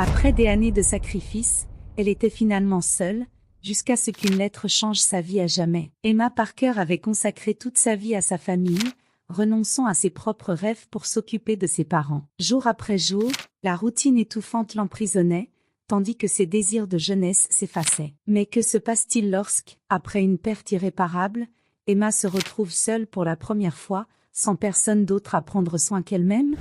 Après des années de sacrifice, elle était finalement seule, jusqu'à ce qu'une lettre change sa vie à jamais. Emma Parker avait consacré toute sa vie à sa famille, renonçant à ses propres rêves pour s'occuper de ses parents. Jour après jour, la routine étouffante l'emprisonnait, tandis que ses désirs de jeunesse s'effaçaient. Mais que se passe-t-il lorsque, après une perte irréparable, Emma se retrouve seule pour la première fois, sans personne d'autre à prendre soin qu'elle-même?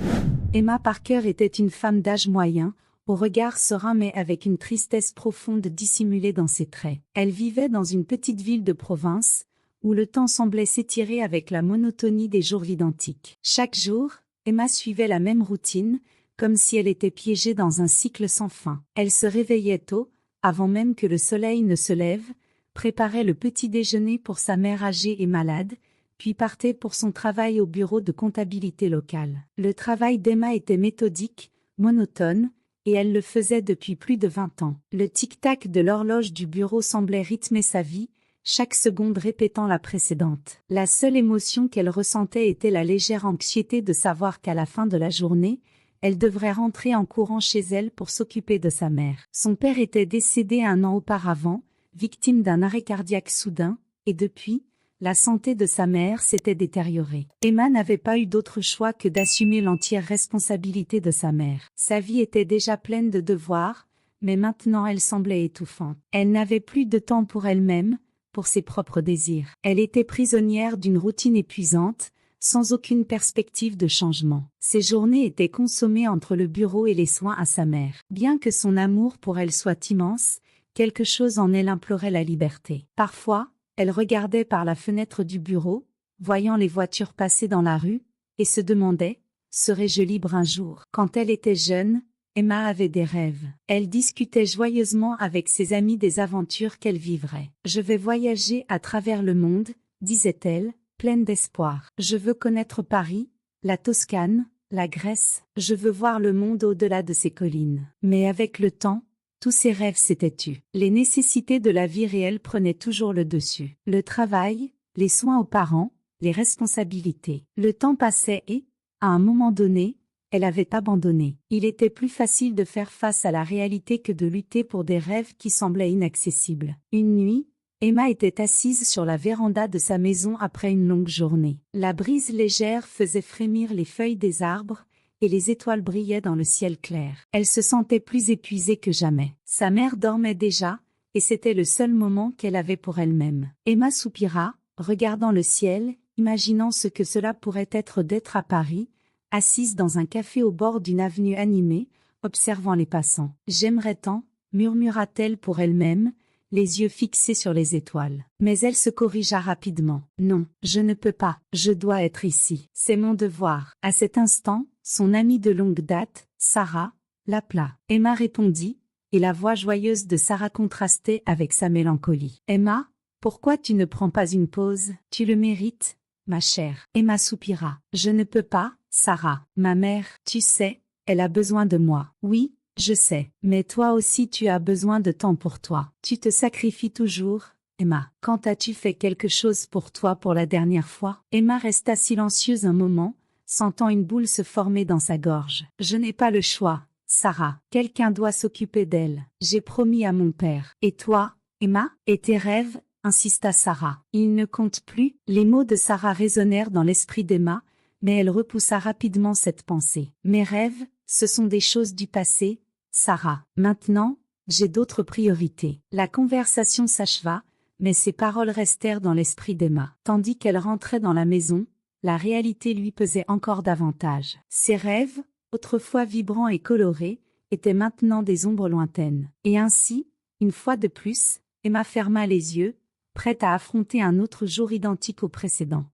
Emma Parker était une femme d'âge moyen, au regard serein mais avec une tristesse profonde dissimulée dans ses traits. Elle vivait dans une petite ville de province, où le temps semblait s'étirer avec la monotonie des jours identiques. Chaque jour, Emma suivait la même routine, comme si elle était piégée dans un cycle sans fin. Elle se réveillait tôt, avant même que le soleil ne se lève, préparait le petit déjeuner pour sa mère âgée et malade, puis partait pour son travail au bureau de comptabilité locale. Le travail d'Emma était méthodique, monotone, et elle le faisait depuis plus de 20 ans. Le tic-tac de l'horloge du bureau semblait rythmer sa vie, chaque seconde répétant la précédente. La seule émotion qu'elle ressentait était la légère anxiété de savoir qu'à la fin de la journée, elle devrait rentrer en courant chez elle pour s'occuper de sa mère. Son père était décédé 1 an auparavant, victime d'un arrêt cardiaque soudain, et depuis, la santé de sa mère s'était détériorée. Emma n'avait pas eu d'autre choix que d'assumer l'entière responsabilité de sa mère. Sa vie était déjà pleine de devoirs, mais maintenant elle semblait étouffante. Elle n'avait plus de temps pour elle-même, pour ses propres désirs. Elle était prisonnière d'une routine épuisante, sans aucune perspective de changement. Ses journées étaient consommées entre le bureau et les soins à sa mère. Bien que son amour pour elle soit immense, quelque chose en elle implorait la liberté. Parfois, elle regardait par la fenêtre du bureau, voyant les voitures passer dans la rue, et se demandait, serais-je libre un jour? Quand elle était jeune, Emma avait des rêves. Elle discutait joyeusement avec ses amis des aventures qu'elle vivrait. « Je vais voyager à travers le monde », disait-elle, pleine d'espoir. « Je veux connaître Paris, la Toscane, la Grèce, je veux voir le monde au-delà de ces collines. » Mais avec le temps, tous ses rêves s'étaient tus. Les nécessités de la vie réelle prenaient toujours le dessus. Le travail, les soins aux parents, les responsabilités. Le temps passait et, à un moment donné, elle avait abandonné. Il était plus facile de faire face à la réalité que de lutter pour des rêves qui semblaient inaccessibles. Une nuit, Emma était assise sur la véranda de sa maison après une longue journée. La brise légère faisait frémir les feuilles des arbres, et les étoiles brillaient dans le ciel clair. Elle se sentait plus épuisée que jamais. Sa mère dormait déjà, et c'était le seul moment qu'elle avait pour elle-même. Emma soupira, regardant le ciel, imaginant ce que cela pourrait être d'être à Paris, assise dans un café au bord d'une avenue animée, observant les passants. « J'aimerais tant », murmura-t-elle pour elle-même, les yeux fixés sur les étoiles. Mais elle se corrigea rapidement. « Non, je ne peux pas, je dois être ici. C'est mon devoir. » À cet instant, son amie de longue date, Sarah, l'appela. Emma répondit, et la voix joyeuse de Sarah contrastait avec sa mélancolie. « Emma, pourquoi tu ne prends pas une pause? Tu le mérites, ma chère. » Emma soupira. « Je ne peux pas, Sarah. Ma mère, tu sais, elle a besoin de moi. » « Oui, je sais. Mais toi aussi tu as besoin de temps pour toi. Tu te sacrifies toujours, Emma. Quand as-tu fait quelque chose pour toi pour la dernière fois? » Emma resta silencieuse un moment, sentant une boule se former dans sa gorge. « Je n'ai pas le choix, Sarah. Quelqu'un doit s'occuper d'elle. J'ai promis à mon père. Et toi, Emma? Et tes rêves? » insista Sarah. « Ils ne comptent plus. » Les mots de Sarah résonnèrent dans l'esprit d'Emma, mais elle repoussa rapidement cette pensée. « Mes rêves, ce sont des choses du passé, Sarah. Maintenant, j'ai d'autres priorités. » La conversation s'acheva, mais ses paroles restèrent dans l'esprit d'Emma. Tandis qu'elle rentrait dans la maison, la réalité lui pesait encore davantage. Ses rêves, autrefois vibrants et colorés, étaient maintenant des ombres lointaines. Et ainsi, une fois de plus, Emma ferma les yeux, prête à affronter un autre jour identique au précédent.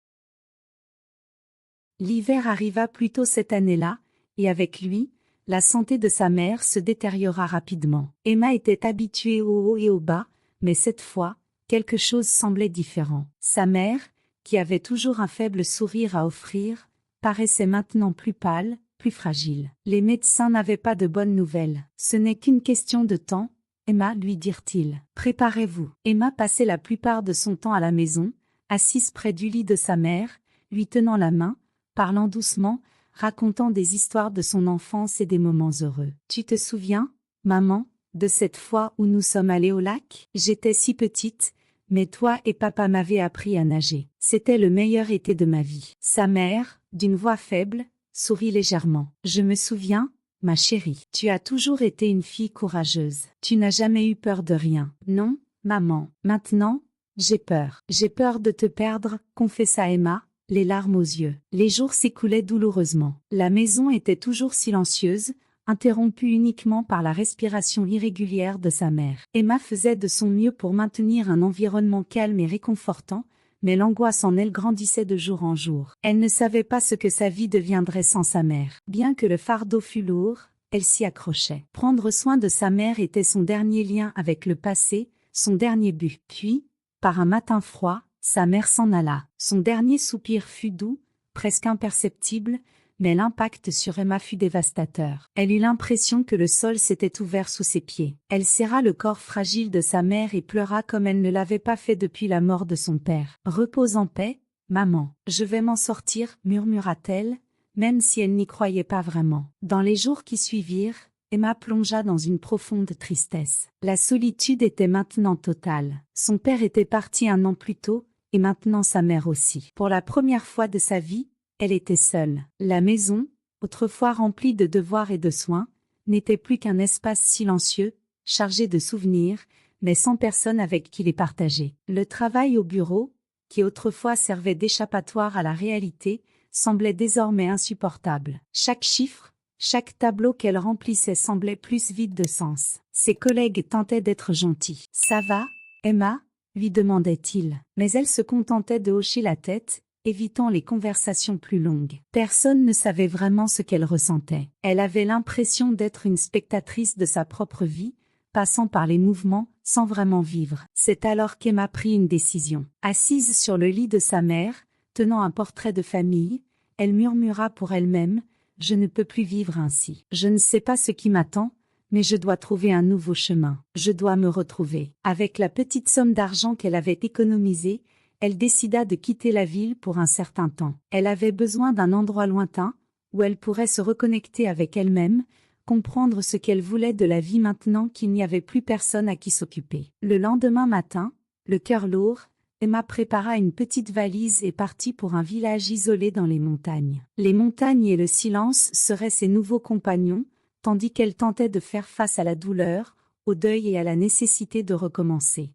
L'hiver arriva plus tôt cette année-là, et avec lui, la santé de sa mère se détériora rapidement. Emma était habituée au haut et au bas, mais cette fois, quelque chose semblait différent. Sa mère, qui avait toujours un faible sourire à offrir, paraissait maintenant plus pâle, plus fragile. Les médecins n'avaient pas de bonnes nouvelles. « Ce n'est qu'une question de temps, Emma, lui dirent-ils. Préparez-vous. » Emma passait la plupart de son temps à la maison, assise près du lit de sa mère, lui tenant la main, parlant doucement, racontant des histoires de son enfance et des moments heureux. « Tu te souviens, maman, de cette fois où nous sommes allés au lac? J'étais si petite, mais toi et papa m'avaient appris à nager. C'était le meilleur été de ma vie. » Sa mère, d'une voix faible, sourit légèrement. « Je me souviens, ma chérie. Tu as toujours été une fille courageuse. Tu n'as jamais eu peur de rien. »« Non, maman. Maintenant, j'ai peur. J'ai peur de te perdre, » confessa Emma, les larmes aux yeux. Les jours s'écoulaient douloureusement. La maison était toujours silencieuse, interrompue uniquement par la respiration irrégulière de sa mère. Emma faisait de son mieux pour maintenir un environnement calme et réconfortant, mais l'angoisse en elle grandissait de jour en jour. Elle ne savait pas ce que sa vie deviendrait sans sa mère. Bien que le fardeau fût lourd, elle s'y accrochait. Prendre soin de sa mère était son dernier lien avec le passé, son dernier but. Puis, par un matin froid, sa mère s'en alla. Son dernier soupir fut doux, presque imperceptible, mais l'impact sur Emma fut dévastateur. Elle eut l'impression que le sol s'était ouvert sous ses pieds. Elle serra le corps fragile de sa mère et pleura comme elle ne l'avait pas fait depuis la mort de son père. « Repose en paix, maman. Je vais m'en sortir, » murmura-t-elle, même si elle n'y croyait pas vraiment. Dans les jours qui suivirent, Emma plongea dans une profonde tristesse. La solitude était maintenant totale. Son père était parti 1 an plus tôt, et maintenant sa mère aussi. Pour la première fois de sa vie, elle était seule. La maison, autrefois remplie de devoirs et de soins, n'était plus qu'un espace silencieux, chargé de souvenirs, mais sans personne avec qui les partager. Le travail au bureau, qui autrefois servait d'échappatoire à la réalité, semblait désormais insupportable. Chaque chiffre, chaque tableau qu'elle remplissait semblait plus vide de sens. Ses collègues tentaient d'être gentils. « Ça va, Emma ?» lui demandait-il. Mais elle se contentait de hocher la tête, évitant les conversations plus longues. Personne ne savait vraiment ce qu'elle ressentait. Elle avait l'impression d'être une spectatrice de sa propre vie, passant par les mouvements, sans vraiment vivre. C'est alors qu'Emma prit une décision. Assise sur le lit de sa mère, tenant un portrait de famille, elle murmura pour elle-même « Je ne peux plus vivre ainsi. Je ne sais pas ce qui m'attend, mais je dois trouver un nouveau chemin. Je dois me retrouver. » Avec la petite somme d'argent qu'elle avait économisée, elle décida de quitter la ville pour un certain temps. Elle avait besoin d'un endroit lointain, où elle pourrait se reconnecter avec elle-même, comprendre ce qu'elle voulait de la vie maintenant qu'il n'y avait plus personne à qui s'occuper. Le lendemain matin, le cœur lourd, Emma prépara une petite valise et partit pour un village isolé dans les montagnes. Les montagnes et le silence seraient ses nouveaux compagnons, tandis qu'elle tentait de faire face à la douleur, au deuil et à la nécessité de recommencer.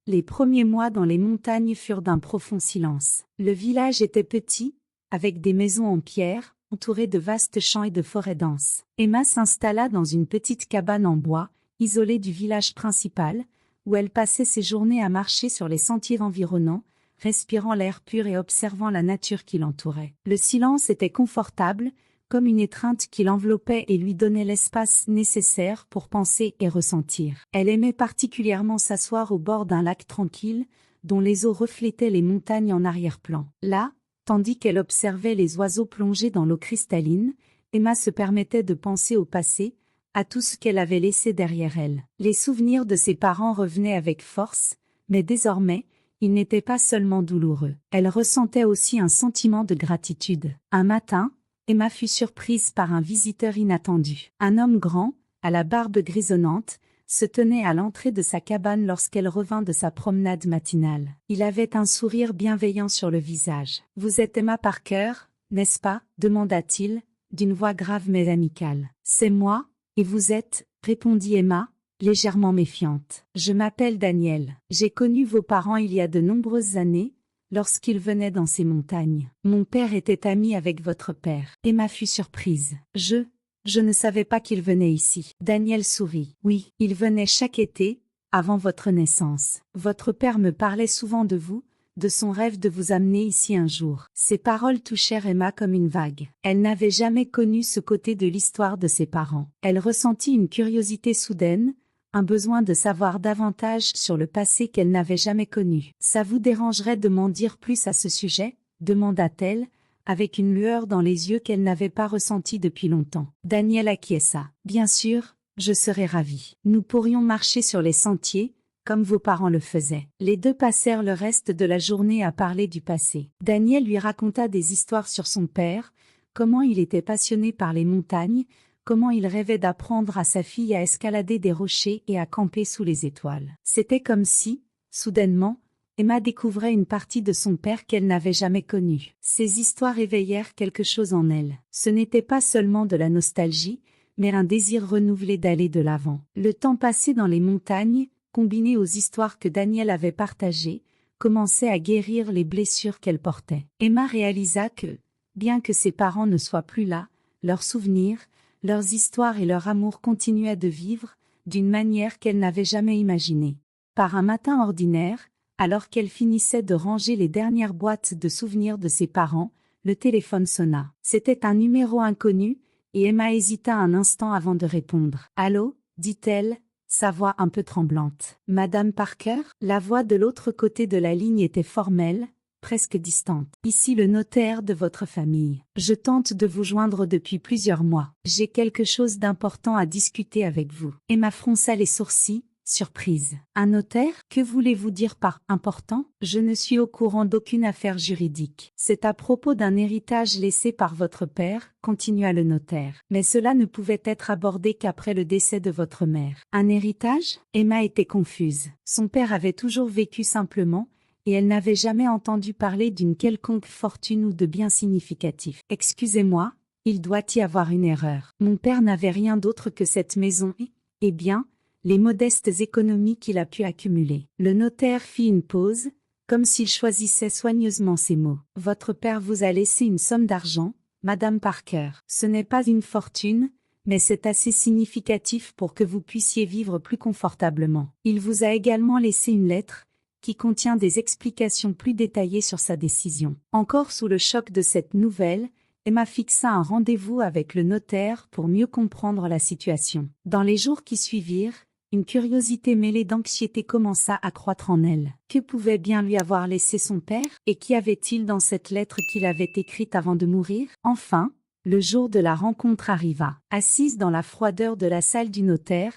Les premiers mois dans les montagnes furent d'un profond silence. Le village était petit, avec des maisons en pierre, entourées de vastes champs et de forêts denses. Emma s'installa dans une petite cabane en bois, isolée du village principal, où elle passait ses journées à marcher sur les sentiers environnants, respirant l'air pur et observant la nature qui l'entourait. Le silence était confortable, comme une étreinte qui l'enveloppait et lui donnait l'espace nécessaire pour penser et ressentir. Elle aimait particulièrement s'asseoir au bord d'un lac tranquille, dont les eaux reflétaient les montagnes en arrière-plan. Là, tandis qu'elle observait les oiseaux plonger dans l'eau cristalline, Emma se permettait de penser au passé, à tout ce qu'elle avait laissé derrière elle. Les souvenirs de ses parents revenaient avec force, mais désormais, ils n'étaient pas seulement douloureux. Elle ressentait aussi un sentiment de gratitude. Un matin, Emma fut surprise par un visiteur inattendu. Un homme grand, à la barbe grisonnante, se tenait à l'entrée de sa cabane lorsqu'elle revint de sa promenade matinale. Il avait un sourire bienveillant sur le visage. « Vous êtes Emma Parker, n'est-ce pas ?» demanda-t-il, d'une voix grave mais amicale. « C'est moi, et vous êtes ?» répondit Emma, légèrement méfiante. « Je m'appelle Daniel. J'ai connu vos parents il y a de nombreuses années, lorsqu'ils venaient dans ces montagnes. Mon père était ami avec votre père. » Emma fut surprise. « Je ne savais pas qu'il venait ici. » Daniel sourit. « Oui, il venait chaque été, avant votre naissance. Votre père me parlait souvent de vous, de son rêve de vous amener ici un jour. » Ces paroles touchèrent Emma comme une vague. Elle n'avait jamais connu ce côté de l'histoire de ses parents. Elle ressentit une curiosité soudaine, un besoin de savoir davantage sur le passé qu'elle n'avait jamais connu. « Ça vous dérangerait de m'en dire plus à ce sujet ?» demanda-t-elle, avec une lueur dans les yeux qu'elle n'avait pas ressentie depuis longtemps. Daniel acquiesça. « Bien sûr, je serais ravie. Nous pourrions marcher sur les sentiers, comme vos parents le faisaient. » Les deux passèrent le reste de la journée à parler du passé. Daniel lui raconta des histoires sur son père, comment il était passionné par les montagnes, comment il rêvait d'apprendre à sa fille à escalader des rochers et à camper sous les étoiles. C'était comme si, soudainement, Emma découvrait une partie de son père qu'elle n'avait jamais connue. Ces histoires éveillèrent quelque chose en elle. Ce n'était pas seulement de la nostalgie, mais un désir renouvelé d'aller de l'avant. Le temps passé dans les montagnes, combiné aux histoires que Daniel avait partagées, commençait à guérir les blessures qu'elle portait. Emma réalisa que, bien que ses parents ne soient plus là, leurs souvenirs, leurs histoires et leur amour continuaient de vivre, d'une manière qu'elle n'avait jamais imaginée. Par un matin ordinaire, alors qu'elle finissait de ranger les dernières boîtes de souvenirs de ses parents, le téléphone sonna. C'était un numéro inconnu, et Emma hésita un instant avant de répondre. « Allô ?» dit-elle, sa voix un peu tremblante. « Madame Parker ?» La voix de l'autre côté de la ligne était formelle, presque distante. « Ici le notaire de votre famille. Je tente de vous joindre depuis plusieurs mois. J'ai quelque chose d'important à discuter avec vous. » Emma fronça les sourcils, surprise. « Un notaire ? Que voulez-vous dire par « important » ? Je ne suis au courant d'aucune affaire juridique. C'est à propos d'un héritage laissé par votre père, continua le notaire. Mais cela ne pouvait être abordé qu'après le décès de votre mère. Un héritage ? Emma était confuse. Son père avait toujours vécu simplement, et elle n'avait jamais entendu parler d'une quelconque fortune ou de biens significatifs. « Excusez-moi, il doit y avoir une erreur. Mon père n'avait rien d'autre que cette maison et bien, les modestes économies qu'il a pu accumuler. » Le notaire fit une pause, comme s'il choisissait soigneusement ses mots. « Votre père vous a laissé une somme d'argent, Madame Parker. Ce n'est pas une fortune, mais c'est assez significatif pour que vous puissiez vivre plus confortablement. Il vous a également laissé une lettre, qui contient des explications plus détaillées sur sa décision. » Encore sous le choc de cette nouvelle, Emma fixa un rendez-vous avec le notaire pour mieux comprendre la situation. Dans les jours qui suivirent, une curiosité mêlée d'anxiété commença à croître en elle. Que pouvait bien lui avoir laissé son père, et qu'y avait-il dans cette lettre qu'il avait écrite avant de mourir? Enfin, le jour de la rencontre arriva. Assise dans la froideur de la salle du notaire,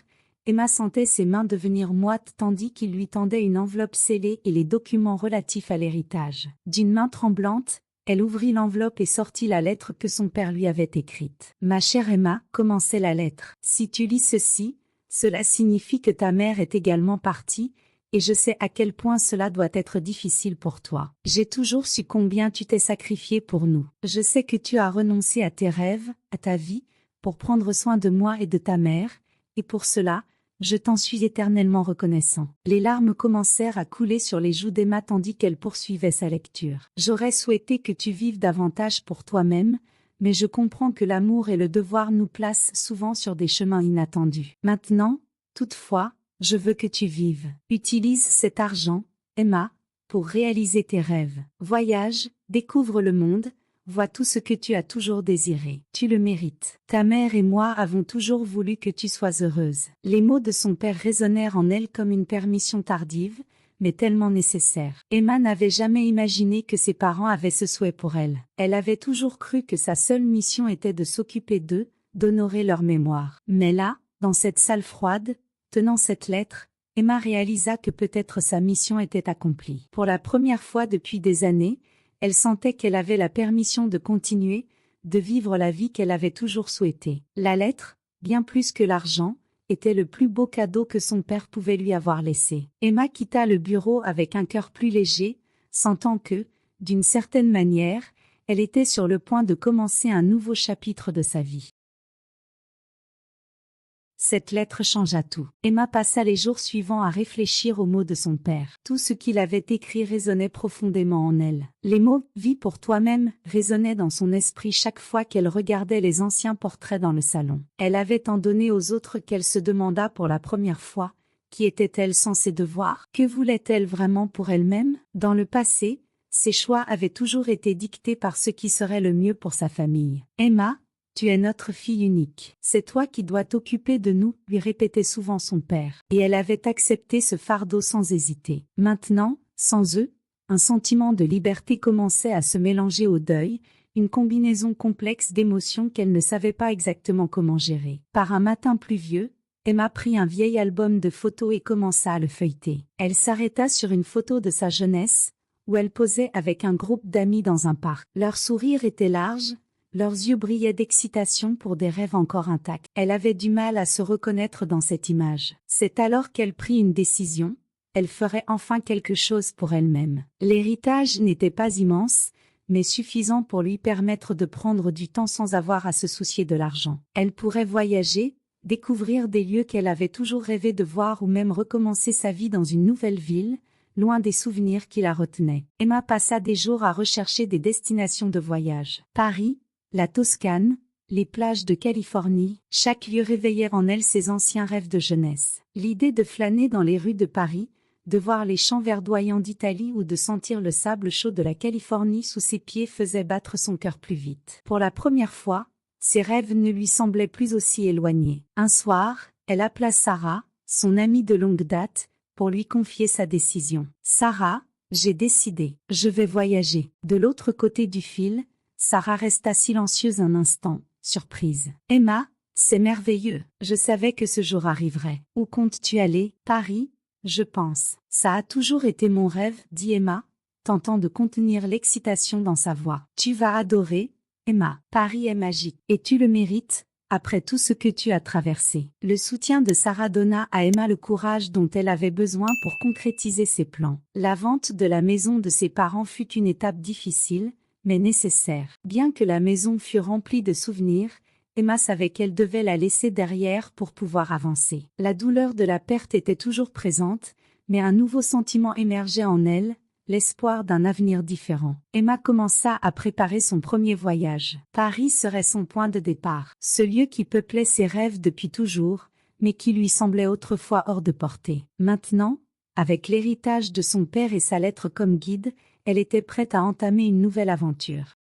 Emma sentait ses mains devenir moites tandis qu'il lui tendait une enveloppe scellée et les documents relatifs à l'héritage. D'une main tremblante, elle ouvrit l'enveloppe et sortit la lettre que son père lui avait écrite. « Ma chère Emma, » commençait la lettre, « si tu lis ceci, cela signifie que ta mère est également partie, et je sais à quel point cela doit être difficile pour toi. J'ai toujours su combien tu t'es sacrifié pour nous. Je sais que tu as renoncé à tes rêves, à ta vie, pour prendre soin de moi et de ta mère, et pour cela, je t'en suis éternellement reconnaissant. » Les larmes commencèrent à couler sur les joues d'Emma tandis qu'elle poursuivait sa lecture. « J'aurais souhaité que tu vives davantage pour toi-même, mais je comprends que l'amour et le devoir nous placent souvent sur des chemins inattendus. Maintenant, toutefois, je veux que tu vives. Utilise cet argent, Emma, pour réaliser tes rêves. Voyage, découvre le monde, vois tout ce que tu as toujours désiré. Tu le mérites. Ta mère et moi avons toujours voulu que tu sois heureuse. » Les mots de son père résonnèrent en elle comme une permission tardive, mais tellement nécessaire. Emma n'avait jamais imaginé que ses parents avaient ce souhait pour elle. Elle avait toujours cru que sa seule mission était de s'occuper d'eux, d'honorer leur mémoire. Mais là, dans cette salle froide, tenant cette lettre, Emma réalisa que peut-être sa mission était accomplie. Pour la première fois depuis des années, elle sentait qu'elle avait la permission de continuer, de vivre la vie qu'elle avait toujours souhaitée. La lettre, bien plus que l'argent, était le plus beau cadeau que son père pouvait lui avoir laissé. Emma quitta le bureau avec un cœur plus léger, sentant que, d'une certaine manière, elle était sur le point de commencer un nouveau chapitre de sa vie. Cette lettre changea tout. Emma passa les jours suivants à réfléchir aux mots de son père. Tout ce qu'il avait écrit résonnait profondément en elle. Les mots « vis pour toi-même » résonnaient dans son esprit chaque fois qu'elle regardait les anciens portraits dans le salon. Elle avait tant donné aux autres qu'elle se demanda pour la première fois, qui était-elle sans ses devoirs? Que voulait-elle vraiment pour elle-même? Dans le passé, ses choix avaient toujours été dictés par ce qui serait le mieux pour sa famille. Emma, tu es notre fille unique. C'est toi qui dois t'occuper de nous, lui répétait souvent son père. Et elle avait accepté ce fardeau sans hésiter. Maintenant, sans eux, un sentiment de liberté commençait à se mélanger au deuil, une combinaison complexe d'émotions qu'elle ne savait pas exactement comment gérer. Par un matin pluvieux, Emma prit un vieil album de photos et commença à le feuilleter. Elle s'arrêta sur une photo de sa jeunesse, où elle posait avec un groupe d'amis dans un parc. Leur sourire était large, leurs yeux brillaient d'excitation pour des rêves encore intacts. Elle avait du mal à se reconnaître dans cette image. C'est alors qu'elle prit une décision. Elle ferait enfin quelque chose pour elle-même. L'héritage n'était pas immense, mais suffisant pour lui permettre de prendre du temps sans avoir à se soucier de l'argent. Elle pourrait voyager, découvrir des lieux qu'elle avait toujours rêvé de voir ou même recommencer sa vie dans une nouvelle ville, loin des souvenirs qui la retenaient. Emma passa des jours à rechercher des destinations de voyage. Paris, la Toscane, les plages de Californie, chaque lieu réveillait en elle ses anciens rêves de jeunesse. L'idée de flâner dans les rues de Paris, de voir les champs verdoyants d'Italie ou de sentir le sable chaud de la Californie sous ses pieds faisait battre son cœur plus vite. Pour la première fois, ses rêves ne lui semblaient plus aussi éloignés. Un soir, elle appela Sarah, son amie de longue date, pour lui confier sa décision. « Sarah, j'ai décidé, je vais voyager. » De l'autre côté du fil, Sarah resta silencieuse un instant, surprise. « Emma, c'est merveilleux, je savais que ce jour arriverait. Où comptes-tu aller? » « Paris, je pense. Ça a toujours été mon rêve, » dit Emma, tentant de contenir l'excitation dans sa voix. « Tu vas adorer, Emma. Paris est magique. Et tu le mérites, après tout ce que tu as traversé. » Le soutien de Sarah donna à Emma le courage dont elle avait besoin pour concrétiser ses plans. La vente de la maison de ses parents fut une étape difficile, mais nécessaire. Bien que la maison fût remplie de souvenirs, Emma savait qu'elle devait la laisser derrière pour pouvoir avancer. La douleur de la perte était toujours présente, mais un nouveau sentiment émergeait en elle, l'espoir d'un avenir différent. Emma commença à préparer son premier voyage. Paris serait son point de départ, ce lieu qui peuplait ses rêves depuis toujours, mais qui lui semblait autrefois hors de portée. Maintenant, avec l'héritage de son père et sa lettre comme guide, elle était prête à entamer une nouvelle aventure.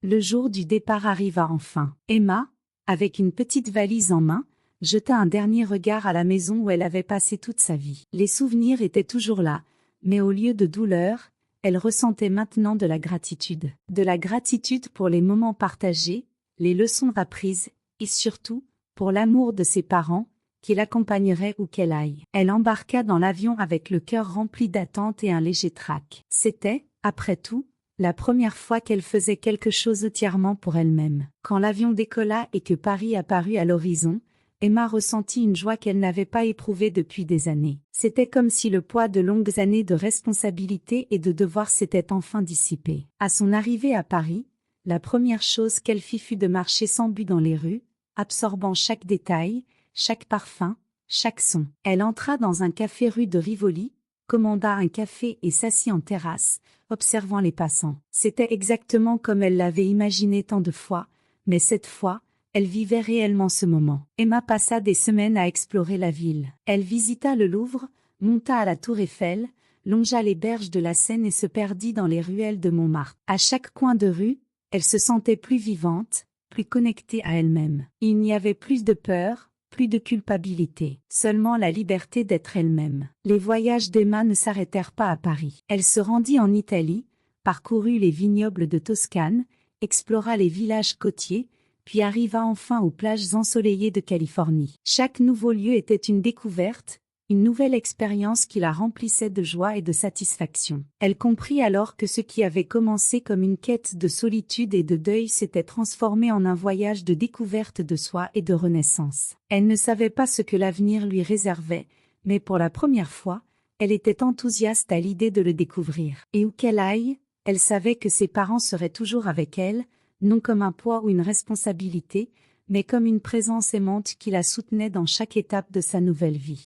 Le jour du départ arriva enfin. Emma, avec une petite valise en main, jeta un dernier regard à la maison où elle avait passé toute sa vie. Les souvenirs étaient toujours là, mais au lieu de douleur, elle ressentait maintenant de la gratitude. De la gratitude pour les moments partagés, les leçons apprises, et surtout, pour l'amour de ses parents, qui l'accompagneraient où qu'elle aille. Elle embarqua dans l'avion avec le cœur rempli d'attente et un léger trac. C'était, après tout, la première fois qu'elle faisait quelque chose entièrement pour elle-même. Quand l'avion décolla et que Paris apparut à l'horizon, Emma ressentit une joie qu'elle n'avait pas éprouvée depuis des années. C'était comme si le poids de longues années de responsabilité et de devoir s'était enfin dissipé. À son arrivée à Paris, la première chose qu'elle fit fut de marcher sans but dans les rues, absorbant chaque détail, chaque parfum, chaque son. Elle entra dans un café rue de Rivoli, commanda un café et s'assit en terrasse, observant les passants. C'était exactement comme elle l'avait imaginé tant de fois, mais cette fois, elle vivait réellement ce moment. Emma passa des semaines à explorer la ville. Elle visita le Louvre, monta à la Tour Eiffel, longea les berges de la Seine et se perdit dans les ruelles de Montmartre. À chaque coin de rue, elle se sentait plus vivante, plus connectée à elle-même. Il n'y avait plus de peur, plus de culpabilité, seulement la liberté d'être elle-même. Les voyages d'Emma ne s'arrêtèrent pas à Paris. Elle se rendit en Italie, parcourut les vignobles de Toscane, explora les villages côtiers, puis arriva enfin aux plages ensoleillées de Californie. Chaque nouveau lieu était une découverte, une nouvelle expérience qui la remplissait de joie et de satisfaction. Elle comprit alors que ce qui avait commencé comme une quête de solitude et de deuil s'était transformé en un voyage de découverte de soi et de renaissance. Elle ne savait pas ce que l'avenir lui réservait, mais pour la première fois, elle était enthousiaste à l'idée de le découvrir. Et où qu'elle aille, elle savait que ses parents seraient toujours avec elle, non comme un poids ou une responsabilité, mais comme une présence aimante qui la soutenait dans chaque étape de sa nouvelle vie.